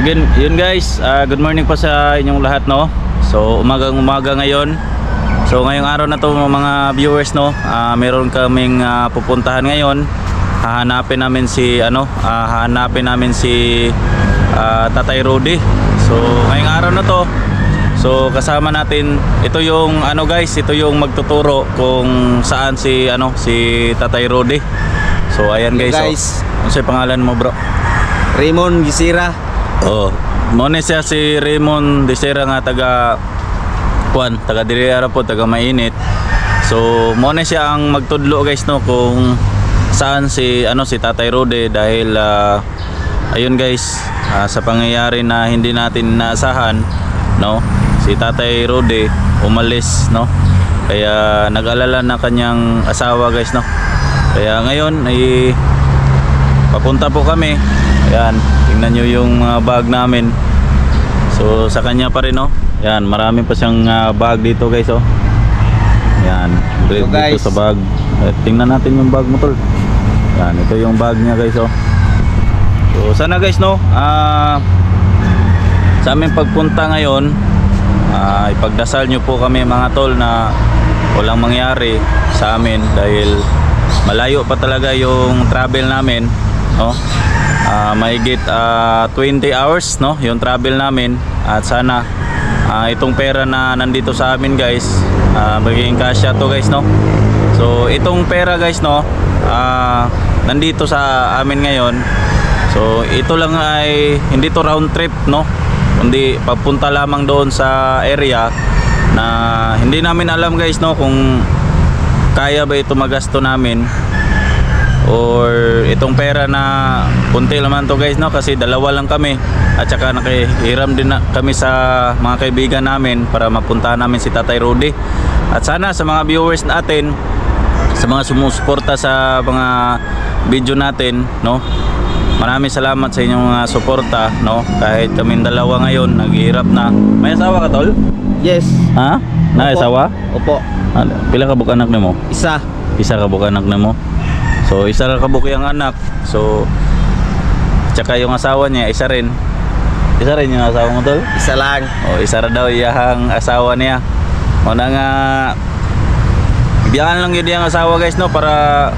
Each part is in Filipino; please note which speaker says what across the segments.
Speaker 1: Yun guys, good morning po sa inyong lahat, no. So umaga ngayon. So ngayong araw na to mga viewers, no, meron kaming pupuntahan ngayon. Hahanapin namin si Tatay Rudy. So ngayong araw na to, so kasama natin ito yung guys, ito yung magtuturo kung saan si Tatay Rudy. So ayan guys, ano sa pangalan mo, bro?
Speaker 2: Raymond Gisira.
Speaker 1: Oh, muna siya si Raymond Gisira nga taga Diriara po, taga Mainit. So muna siya ang magtudlo guys, no, kung saan si Tatay Rudy dahil ayun guys, sa pangyayari na hindi natin inaasahan, no, si Tatay Rudy umalis, no, kaya nag-alala na kanyang asawa guys, no, kaya ngayon ay papunta po kami. Ayan, tingnan nyo yung bag namin. So sa kanya pa rin, no. Ayan, marami pa siyang bag dito guys, oh. Ayan, dito sa bag. Tingnan natin yung bag mo, tol. Ayan, ito yung bag niya guys, oh. So sana guys, no, sa aming pagpunta ngayon, ipagdasal nyo po kami mga tol na walang mangyari sa amin dahil malayo pa talaga yung travel namin, no. Mahigit 20 hours, no, yung travel namin. At sana itong pera na nandito sa amin guys, magiging kasya to guys, no. So itong pera guys, no, nandito sa amin ngayon. So ito lang ay hindi to round trip, no, kundi papunta lamang doon sa area na hindi namin alam guys, no, kung kaya ba ito magasto namin or itong pera na punti naman to guys, no, kasi dalawa lang kami at saka nakihiram din kami sa mga kaibigan namin para mapuntahan namin si Tatay Rudy. At sana sa mga viewers natin, sa mga sumusuporta sa mga video natin, no, maraming salamat sa inyong suporta, no, kahit kaming dalawa ngayon naghihirap na. May asawa ka, tol?
Speaker 2: Yes.
Speaker 1: Ha? Na asawa?
Speaker 2: Opo.
Speaker 1: Pila ka buk anak nimo?
Speaker 2: Isa
Speaker 1: Ka buk anak nimo? So isa ra kabuk yung anak. So tsaka yung asawa niya isa rin yung asawa mo, tol?
Speaker 2: Isa lang.
Speaker 1: O isa ra daw yung asawa niya. Una nga biyahan lang yun yung asawa guys, no, para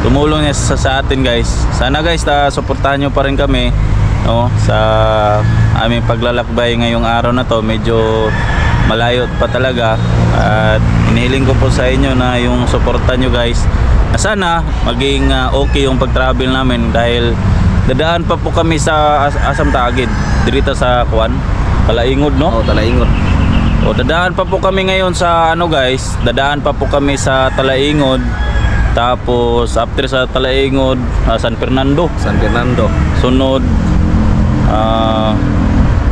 Speaker 1: tumulong niya sa atin guys. Sana guys suportahan nyo pa rin kami, no, sa aming paglalakbay ngayong araw na to. Medyo malayo pa talaga at inihiling ko po sa inyo na yung suporta nyo guys, na sana maging okay yung pag-travel namin dahil dadaan pa po kami sa Asam Tagid dito sa Talaingod, no?
Speaker 2: Talaingod.
Speaker 1: Dadaan pa po kami ngayon sa guys, dadaan pa po kami sa Talaingod. Tapos after sa Talaingod, San Fernando. Sunod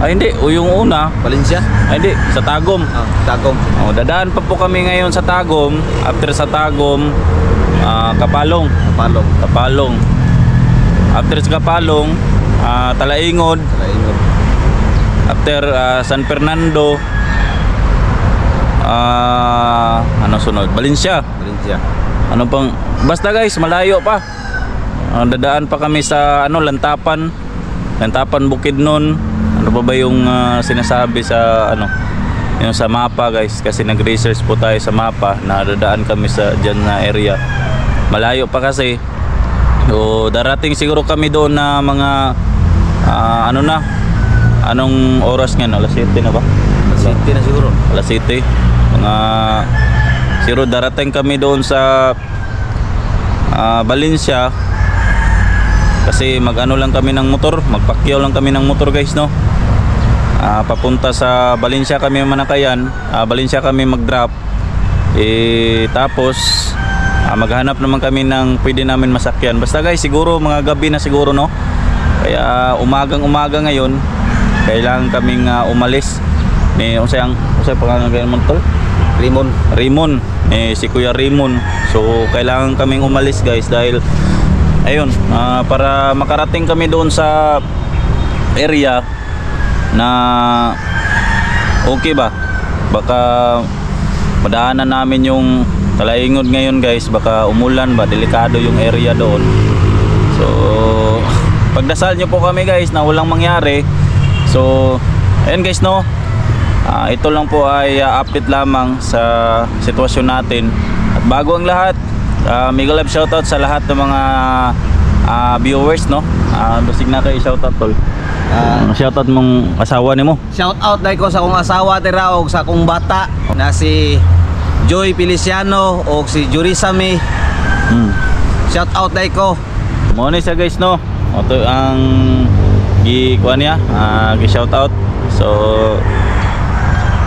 Speaker 1: hindi, yung una
Speaker 2: Valencia.
Speaker 1: hindi, sa Tagum.
Speaker 2: Tagum.
Speaker 1: Dadaan pa po kami ngayon sa Tagum. After sa Tagum, Kapalong. After sa Kapalong, Talaingod. After San Fernando, sunod? Valencia. Ano pang, basta guys, malayo pa. Dadaan pa kami sa Lantapan Bukidnon. Ano pa ba yung sinasabi sa yung sa mapa guys, kasi nag-research po tayo sa mapa na dadaan kami sa dyan na area. Malayo pa kasi. So darating siguro kami doon na mga anong oras nga, alas 7 na ba?
Speaker 2: Alas 7 na siguro.
Speaker 1: Alas 7 mga siguro darating kami doon sa Valencia kasi lang kami ng motor, magpakyaw lang kami ng motor guys, no. Papunta sa Valencia kami manakayan, Valencia kami mag-drop, tapos maghanap naman kami ng pwede namin masakyan. Basta guys, siguro mga gabi na siguro, no, kaya umaga ngayon kailangan kaming umalis ni usay pangalan mo, tol? Raymond, si Kuya Raymond. So kailangan kaming umalis guys dahil ayun, para makarating kami doon sa area na okay ba, baka madaanan namin yung Talaingod ngayon guys, baka umulan ba, delikado yung area doon. So pagdasal nyo po kami guys na walang mangyari So ayun guys, no, ito lang po ay update lamang sa sitwasyon natin. At bago ang lahat, mega love shoutout sa lahat ng mga viewers, no. Basig na kayo shoutout tol. Shoutout mong asawa nimo.
Speaker 2: Shout out dahil ko sa akong asawa tira og sa akong bata na si Joy Feliciano o si Jurisami. Shout out dahil ko.
Speaker 1: Mo ni siya guys, no. Ito ang gi-kuha niya, gi-shoutout. So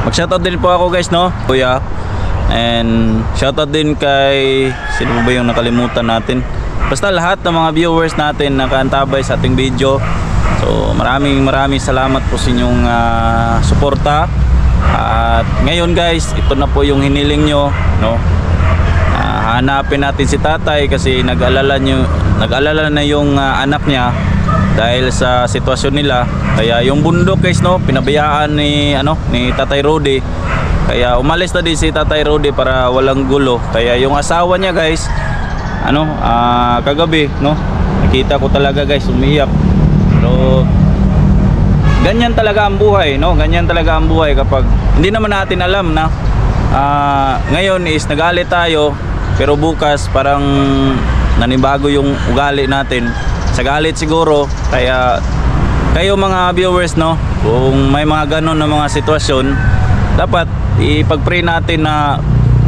Speaker 1: mag-shoutout din po ako guys, no, kuya. And shoutout din kay sino ba yung nakalimutan natin. Basta lahat ng mga viewers natin na kaantabay sa ating video. So maraming salamat po sa inyong suporta. At ngayon guys, ito na po yung hiniling nyo, no. Hanapin natin si tatay kasi nag-alala na yung anak niya dahil sa sitwasyon nila. Kaya yung bundok guys, no, pinabayaan ni Tatay Rudy. Kaya umalis na din si Tatay Rudy para walang gulo. Kaya yung asawa niya guys, kagabi, no, nakita ko talaga guys, umiiyak. Pero ganyan talaga ang buhay, no, ganyan talaga ang buhay kapag hindi naman natin alam na ngayon is nagalit tayo, pero bukas parang nanibago yung ugali natin sa galit siguro. Kaya kayo mga viewers, no, kung may mga ganun na mga sitwasyon, dapat ipag-pray natin na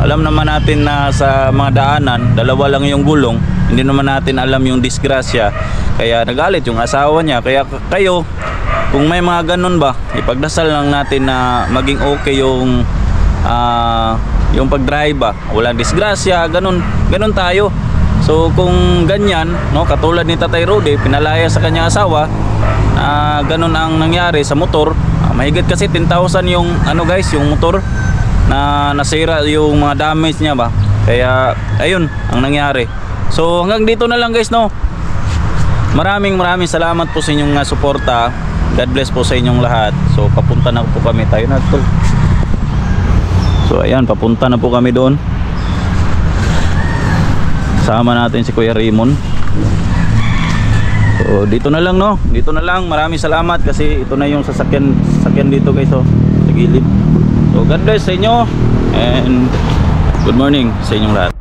Speaker 1: alam naman natin na sa mga daanan, dalawa lang yung gulong, hindi naman natin alam yung disgrasya. Kaya nagalit yung asawa niya. Kaya kayo, kung may mga ganun ba, ipagdasal lang natin na maging okay yung pag-drive ba, walang disgrasya, ganun tayo. So kung ganyan, no, katulad ni Tatay Rudy, pinalaya sa kanyang asawa, ganun ang nangyari sa motor. Mahigit kasi 10,000 yung guys, yung motor na nasira, yung mga damage niya ba. Kaya ayun ang nangyari. So hanggang dito na lang guys, no. Maraming salamat po sa inyong suporta. God bless po sa inyong lahat. So papunta na po kami, tayo na tol. So ayan, papunta na po kami doon. Sama natin si Kuya Raymond. So dito na lang, no, dito na lang. Maraming salamat kasi ito na yung sasakyan dito guys, oh, sa gilid. So God bless sa inyo and good morning sa inyong lahat.